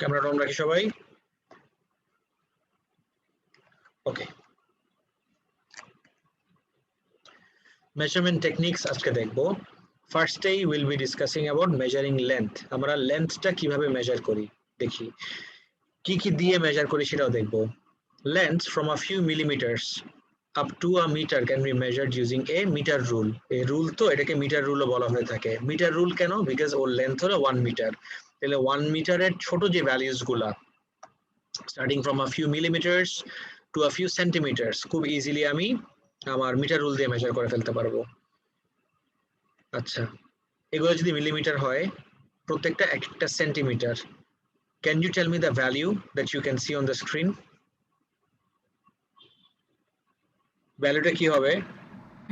ক্যামেরাটা অন রাখি সবাই। ওকে, মেজারমেন্ট টেকনিক্স আজকে দেখব। ফার্স্টেই will be discussing about measuring length. আমরা লেন্থটা কিভাবে মেজার করি দেখি, কি কি দিয়ে মেজার করি সেটাও দেখব। Length from a few millimetres up to a metre can be measured using a metre rule. এই রুল তো এটাকে মিটার রুলও বলা হয়ে থাকে। মিটার রুল কেন? বিকজ ওর লেন্থ হলো 1 মিটার। তাহলে 1 মিটারের ছোট যে ভ্যালুস গুলা starting from a few millimetres to a few centimetres খুব ইজিলি আমি আমার মিটার রুল দিয়ে মেজার করে ফেলতে পারবো। আচ্ছা, এগুলো যদি মিলিমিটার হয়, প্রত্যেকটা একটা centimetre. Can you tell me the value that you can see on the screen? ভ্যালুটা কি হবে?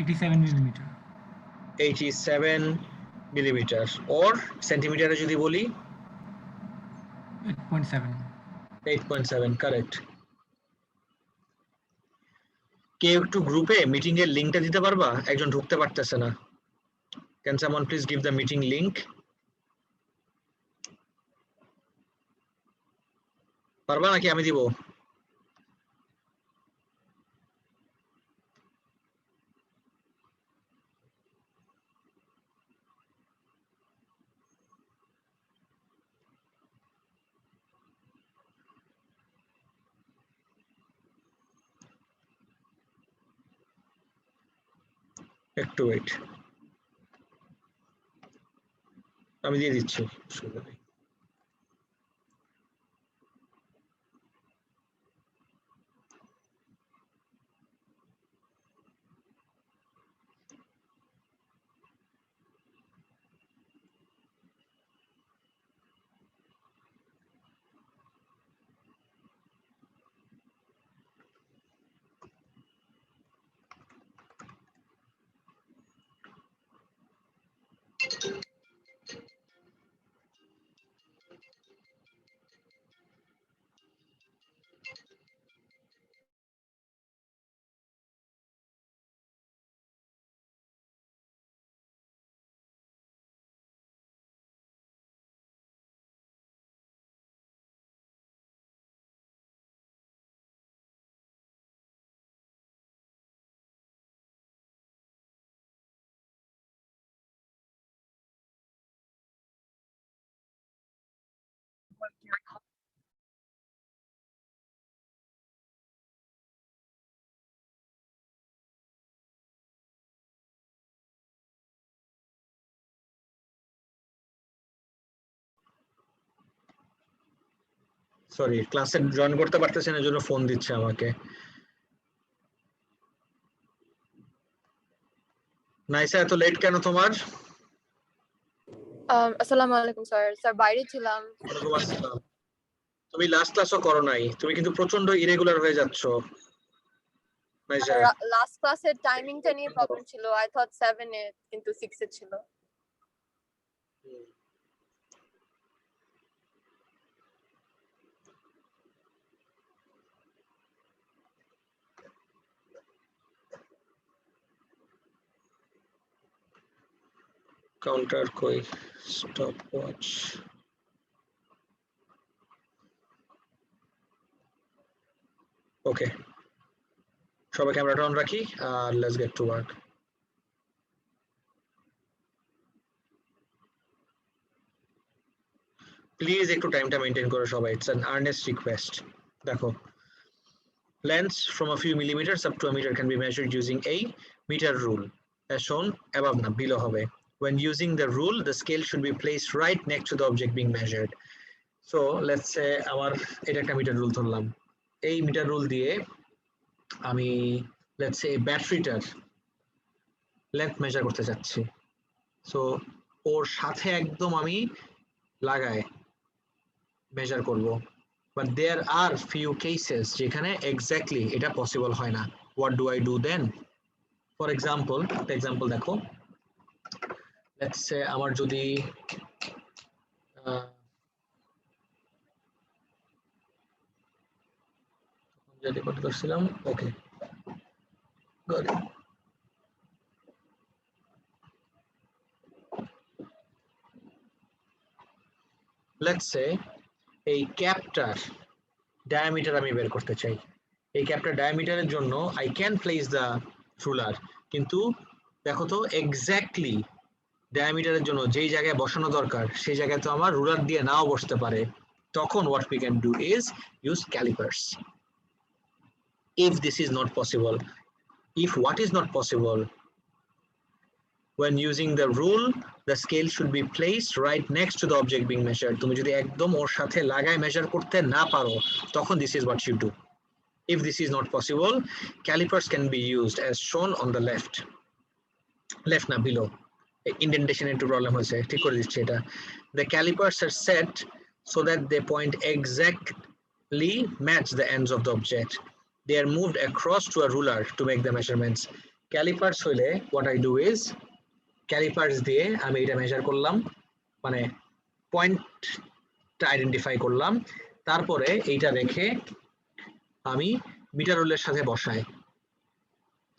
87 millimeter. 87 মিলিমিটার। ওর সেন্টিমিটারে যদি বলি 8.7. 8.7, কারেক্ট। কেউ একটু গ্রুপে মিটিং এর লিংকটা দিতে পারবা? একজন ঢুকতে পারতেছে না। Can someone please give the meeting link? পারবা নাকি আমি দিব? একটু ওয়েট, আমি দিয়ে দিচ্ছি। সরি, ক্লাসে জয়েন করতে পারতেছেন, এর জন্য ফোন দিচ্ছে আমাকে। নাইসা, এত লেট কেন তোমার? আসসালামু আলাইকুম স্যার। স্যার বাইরে ছিলাম। ওয়ালাইকুম আসসালাম। তুমি লাস্ট ক্লাসও করো নাই, তুমি কিন্তু প্রচন্ড ইরেগুলার হয়ে যাচ্ছ। নাইসা, লাস্ট ক্লাসের টাইমিংটা নিয়ে প্রবলেম ছিল। আই থট 7 এ, কিন্তু 6 এ ছিল। কাউন্টার কই? Stop watch. ওকে, সবাই ক্যামেরাটা অন রাখি আর let's get to work. Please একটু টাইমটা মেনটেন করো সবাই, ইটস অ্যান আর্নেস্ট রিকোয়েস্ট। দেখো, lengths from a few millimeters up to a meter can be measured using a meter rule as shown above, না below হবে। When using the rule, the scale should be placed right next to the object being measured. So let's say আমার এটা একটা metre rule ধরলাম। এই metre rule দিয়ে আমি let's say ব্যাটারিটার length measure করতে চাচ্ছি। সো ওর সাথে একদম আমি লাগায় মেজার করব। But there are few cases যেখানে exactly এটা পসিবল হয় না। What do I do then? For example, একটা এক্সাম্পল দেখো। Let's say আমার যদি যেটা করতে করছিলাম, ওকে গট ইট। Let's say এই ক্যাপটার ডায়ামিটার আমি বের করতে চাই। এই ক্যাপটার ডায়ামিটারের জন্য I can place the ruler, কিন্তু দেখো তো এক্স্যাক্টলি ডায়ামিটারের জন্য যেই জায়গায় বসানো দরকার সেই জায়গায় তো আমার রুলার দিয়ে নাও বসতে পারে। তখন what we can do is use calipers. If this is not possible, if what is not possible, when using the rule, the scale should be placed right next to the object being measured. তুমি যদি একদম ওর সাথে লাগায় measure করতে না পারো তখন this is what you do. If this is not possible, calipers can be used as shown on the left না below. Indentation একটু প্রবলেম হয়েছে, ঠিক করে দিচ্ছি এটা। The calipers are set so that they point exactly match the ends of the object. They are moved across to a ruler to make the measurements. Calipers হইলে what I do is calipers দিয়ে আমি এটা measure করলাম, মানে পয়েন্টটা identify করলাম, তারপরে এইটা রেখে আমি মিটার রুলের সাথে বসাই।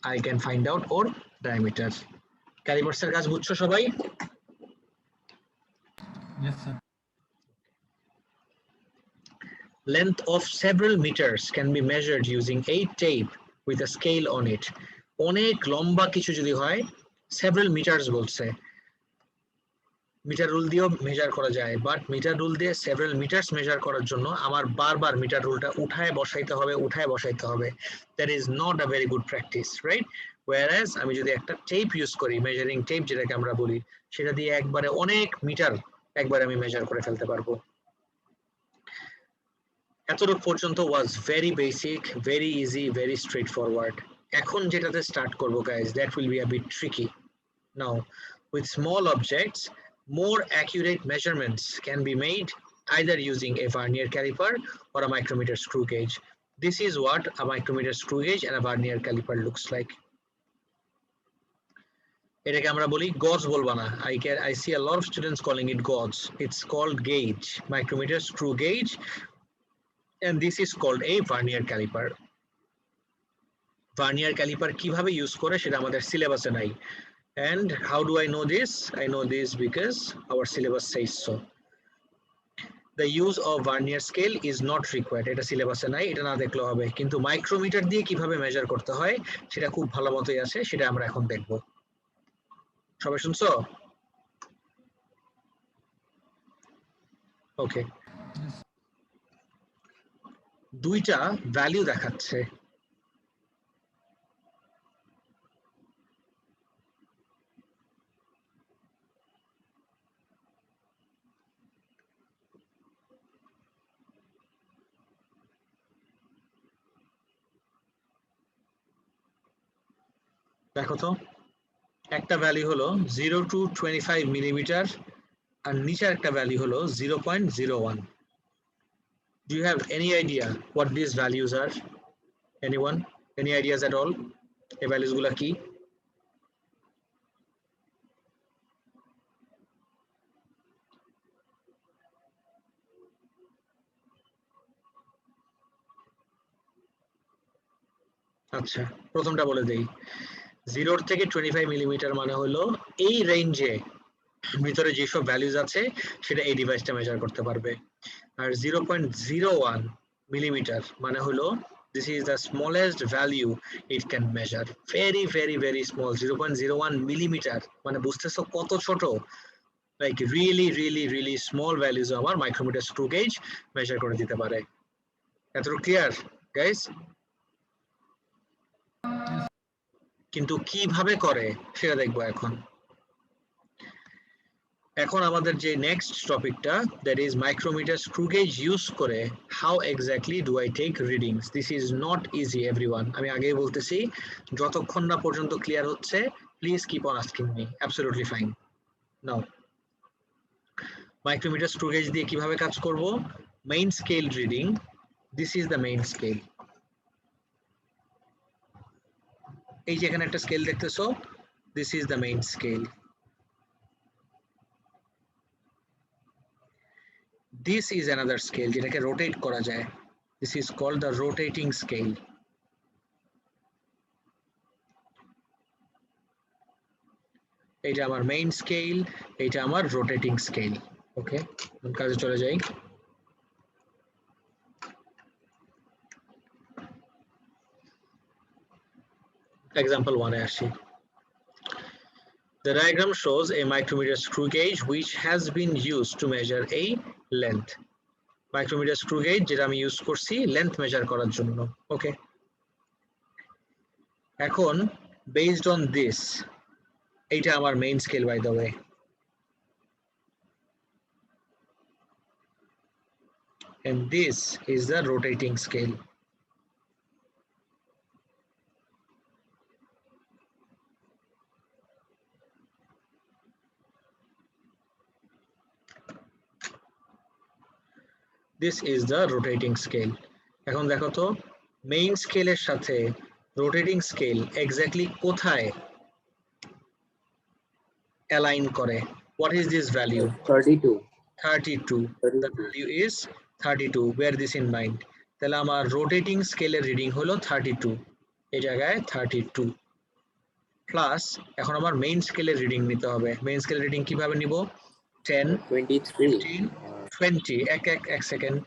I can find out or diameter. Calipers এর কাজ বুঝছো সবাই? Yes, sir. Length of several meters can be measured using a tape with a scale on it. অনেক লম্বা কিছু যদি হয়, several meters বলছে, মিটার রুল দিয়েও মেজার করা যায়, বাট মিটার রুল দিয়ে several meters মেজার করার জন্য আমার বারবার মিটার রুলটা উঠায় বসাইতে হবে। That is not a very good practice, right? Whereas আমি যদি একটা টেপ ইউজ করি, মেজারিং টেপ যেটাকে আমরা বলি, সেটা দিয়ে একবারে অনেক মিটার একবারে আমি মেজার করে ফেলতে পারবো। এতটুকু পর্যন্ত was very basic, very easy, very straightforward. এখন যেটাতে স্টার্ট করব guys, that will be a bit tricky. Now, with small objects, more accurate measurements can be made either using a vernier caliper or a micrometer screw gauge. This is what a micrometer screw gauge and a vernier caliper looks like. এটাকে আমরা বলি গজ বলবা না, I see a lot of students calling it gauge. It's called gauge, micrometer screw gauge, and this is called a vernier caliper. Vernier caliper কিভাবে use করে সেটা আমাদের সিলেবাসে নাই, and how do I know this? I know this because our syllabus says so. The use of vernier scale is not required. এটা সিলেবাসে নাই, এটা না দেখলেও হবে, কিন্তু মাইক্রোমিটার দিয়ে কিভাবে মেজার করতে হয় সেটা খুব ভালো মতোই আছে, সেটা আমরা এখন দেখব। সবাই শুনছো? ওকে, দুইটা ভ্যালু দেখাচ্ছে, দেখো তো, একটা ভ্যালু হলো 0 to 25 মিলিমিটার আর নিচে একটা ভ্যালু হলো 0.01. Do you have any idea what these values are? Anyone? Any ideas at all? এই ভ্যালুস গুলা কি? আচ্ছা, প্রথমটা বলে দেই। 0 থেকে 25 মিলিমিটার মানে হলো এই রেঞ্জে ভিতরে যেসব ভ্যালুস আছে সেটা এই ডিভাইসটা মেজার করতে পারবে। আর 0.01 মিলিমিটার মানে হলো this is the smallest value it can measure. Very very very small. 0.01 millimeter মানে বুঝতেছো কত ছোট, like really really really small values আমার মাইক্রোমিটার স্ক্রু গেজ মেজার করে দিতে পারে। এতটুকু ক্লিয়ার গাইস? কিন্তু কিভাবে করে সেটা দেখবো এখন। এখন আমাদের যে নেক্সট টপিকটা, that is micrometer screw gauge use করে how exactly do I take readings. This is not easy everyone, আমি আগেই বলতেছি, যতক্ষণ না পর্যন্ত ক্লিয়ার হচ্ছে please keep on asking me, absolutely fine. Now micrometer screw gauge দিয়ে কিভাবে কাজ করব? Main scale reading, this is the main scale. এই যে এখানে একটা স্কেল দেখতেছো, this is the main scale. This is another scale যেটাকে রোটেট করা যায়, this is called the rotating scale. এটা আমার মেইন স্কেল, এটা আমার রোটেটিং স্কেল। ওকে, কাজে চলে যাই। example 1 এ আসি। The diagram shows a micrometer screw gauge which has been used to measure a length. Micrometer screw gauge যেটা আমি ইউজ করছি লেন্থ মেজার করার জন্য। ওকে, এখন based on this, এইটা আমার main scale by the way. And this is the rotating scale. This is the rotating scale. এখন দেখো তো মেইন স্কেলের সাথে রোটেটিং স্কেল এক্স্যাক্টলি কোথায় অ্যালাইন করে? What is this value? 32. 32. The value is 32. Bear this in mind. তাহলে আমার rotating স্কেলের রিডিং হলো 32, এই জায়গায় 32 প্লাস এখন আমার মেইন স্কেলের রিডিং নিতে হবে। মেইন স্কেলের রিডিং কিভাবে নিব? 10, 23. 15, 20। এক সেকেন্ড,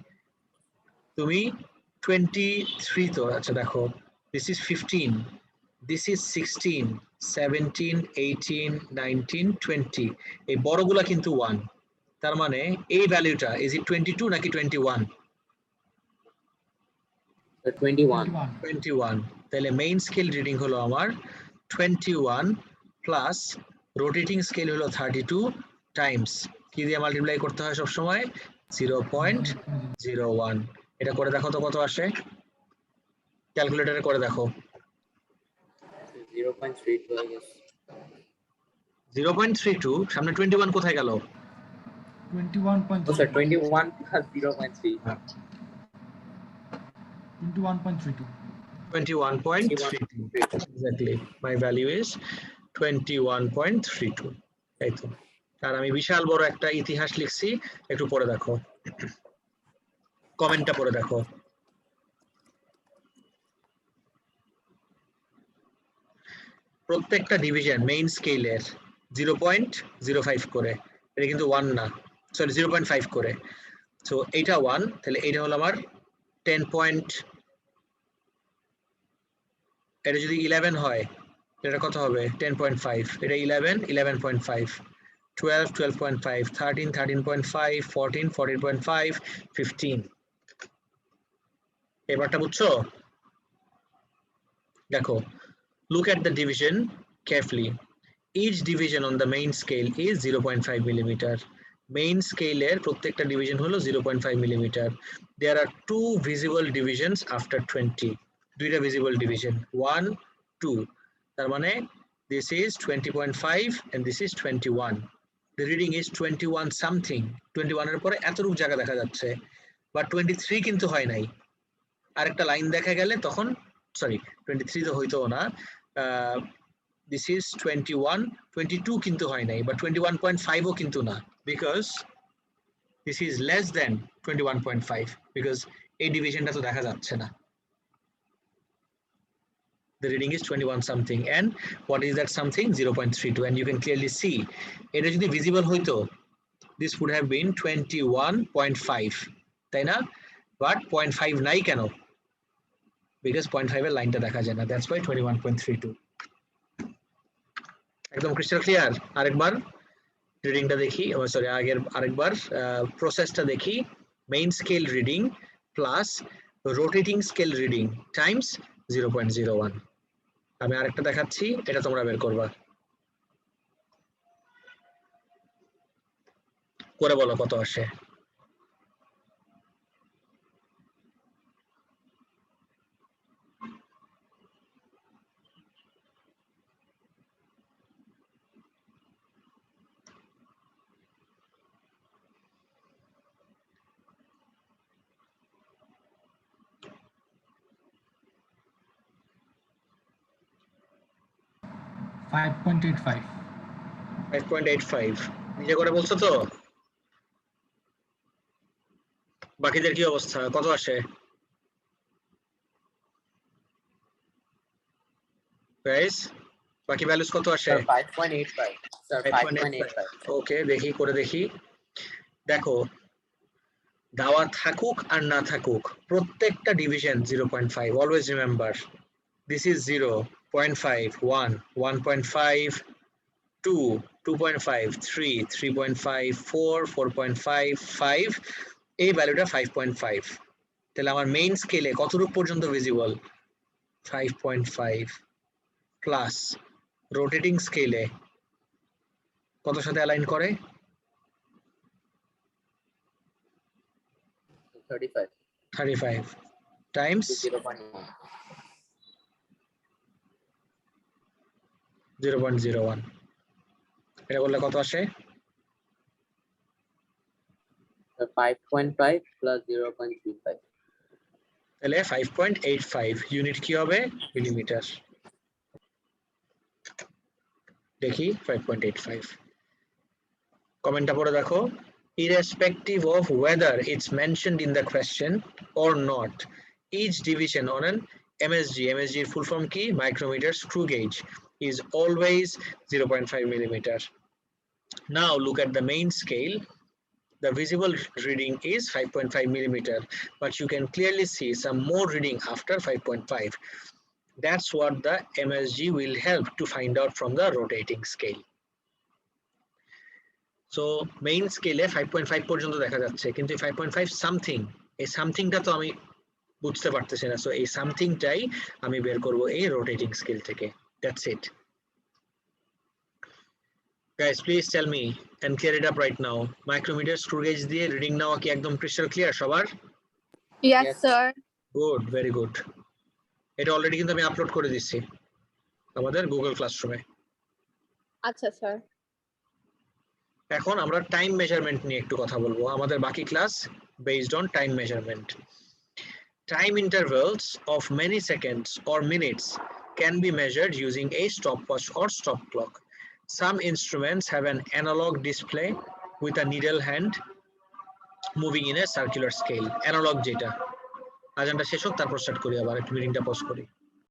তুমি 23 তো, আচ্ছা দেখো, this is 15, this is 16, 17, 18, 19, 20, এই বড়গুলা কিন্তু 1, তার মানে এই ভ্যালুটা is it 22 নাকি 21? 21. 21। তাহলে মেইন স্কেল রিডিং হলো আমার 21 প্লাস রোটেটিং স্কেল হলো 32 টাইমস কি দিয়ে মাল্টিপ্লাই করতে হয় সব সময়? 0.01। এটা করে দেখো তো কত আসে, ক্যালকুলেটরে করে দেখো। 0.32, I guess. 0.32, সামনে 21 কোথায় গেল? 21.3. Oh, sir, 21 plus 0.3. 21.32. 21.32 exactly. My value is 21.32. এই তো। আর আমি বিশাল বড় একটা ইতিহাস লিখছি, একটু পড়ে দেখো, কমেন্টটা পড়ে দেখো। প্রত্যেকটা ডিভিশন মেইন স্কেলের 0.05 করে, এটা কিন্তু 1 না, সরি 0.5 করে। সো এইটা 1, তাহলে এইটা হলো আমার 10 পয়েন্ট, এটা যদি 11 হয় এটা কত হবে? 10.5, এটা 11, 11.5, 12, 12.5, 13, 13.5, 14, 14.5, 15। এবারটা বুঝছো? দেখো, look at the division carefully. Each division on the main scale is 0.5 millimeter. Main scale এর প্রত্যেকটা ডিভিশন হলো 0.5 millimeter. There are two visible divisions after 20. দুইটা visible division, 1, 2. তার মানে this is 20.5 and this is 21. The reading is 21 something. 21 এর পরে এতটুকু জায়গা দেখা যাচ্ছে, বাট 23 কিন্তু হয় নাই। আরেকটা লাইন দেখা গেলে তখন, সরি 23 তো হইতো না, this is 21, 22 কিন্তু হয় নাই, but 21.5 ও কিন্তু না, because this is less than 21.5, because এই ডিভিশনটা তো দেখা যাচ্ছে না। The reading is 21 something, and what is that something? 0.32, and you can clearly see এটা যদি visible হইতো this would have been 21.5, তাই না? But 0.5 নাই কেন? Because 0.5 এর লাইনটা দেখা যায় না, that's why 21.32. একদম ক্রিস্টাল ক্লিয়ার? আরেকবার রিডিংটা দেখি, সরি আগের আরেকবার প্রসেসটা দেখি। Main scale reading plus rotating scale reading Times 0.01। আমি আরেকটা দেখাচ্ছি, এটা তোমরা বের করবা, করে বলো কত আসে। $5.85. 5.85 নিজে করে বলছো তো? বাকিদের কি অবস্থা, কত আসে? গাইস বাকি ভ্যালুস কত আসে? Sir, 5.85. Sir, 5.85. ওকে, দেখি করে দেখি। দেখো, দেওয়া থাকুক আর না থাকুক প্রত্যেকটা division 0.5, always remember this is 0, 0.5, 1, 1.5, 2, 2.5, 3, 3.5, 4, 4.5, 5, এই ভ্যালুটা 5.5। তাহলে আমার মেইন স্কেলে কতটুকু পর্যন্ত ভিজিবল? 5.5 প্লাস রোটেটিং স্কেলে কত সাথে অ্যালাইন করে? 35 35 টাইমস 0.1 0.01। এটা করলে কত আসে? 5.5 plus 0.35 তাহলে 5.85 ইউনিট কি হবে? মিলিমিটার। দেখি 5.85 কমেন্টটা পড়ে দেখো। Irrespective of whether it's mentioned in the question or not, each division on an MSG এর full form কি? Micrometer screw gauge is always 0.5 millimeter. Now look at the main scale. The visible reading is 5.5 millimeter, but you can clearly see some more reading after 5.5. That's what the MSG will help to find out from the rotating scale. So main scale 5.5 পর্যন্ত দেখা যাচ্ছে, কিন্তু 5.5 something, এই সামথিংটা তো আমি বুঝতে পারতেছি না। সো এই সামথিংটাই আমি বের করব এই রোটেটিং স্কেল থেকে। That's it guys, please tell me and clear it up right now. Micrometer screw gauge দিয়ে রিডিং নেওয়া কি একদম ক্রিস্টাল ক্লিয়ার সবার? Yes, Yes. sir. Good, very good. এটা অলরেডি কিন্তু আমি আপলোড করে দিচ্ছি আমাদের গুগল ক্লাসরুমে। আচ্ছা স্যার। এখন আমরা টাইম মেজারমেন্ট নিয়ে একটু কথা বলবো। আমাদের বাকি class based on time measurement. Time intervals of many seconds or minutes can be measured using a stopwatch or stop clock. Some instruments have an analog display with a needle hand moving in a circular scale. Analog যেটা। আজানটা শেষ হোক তারপর start করি, আবার একটু মিটিংটা pause করি।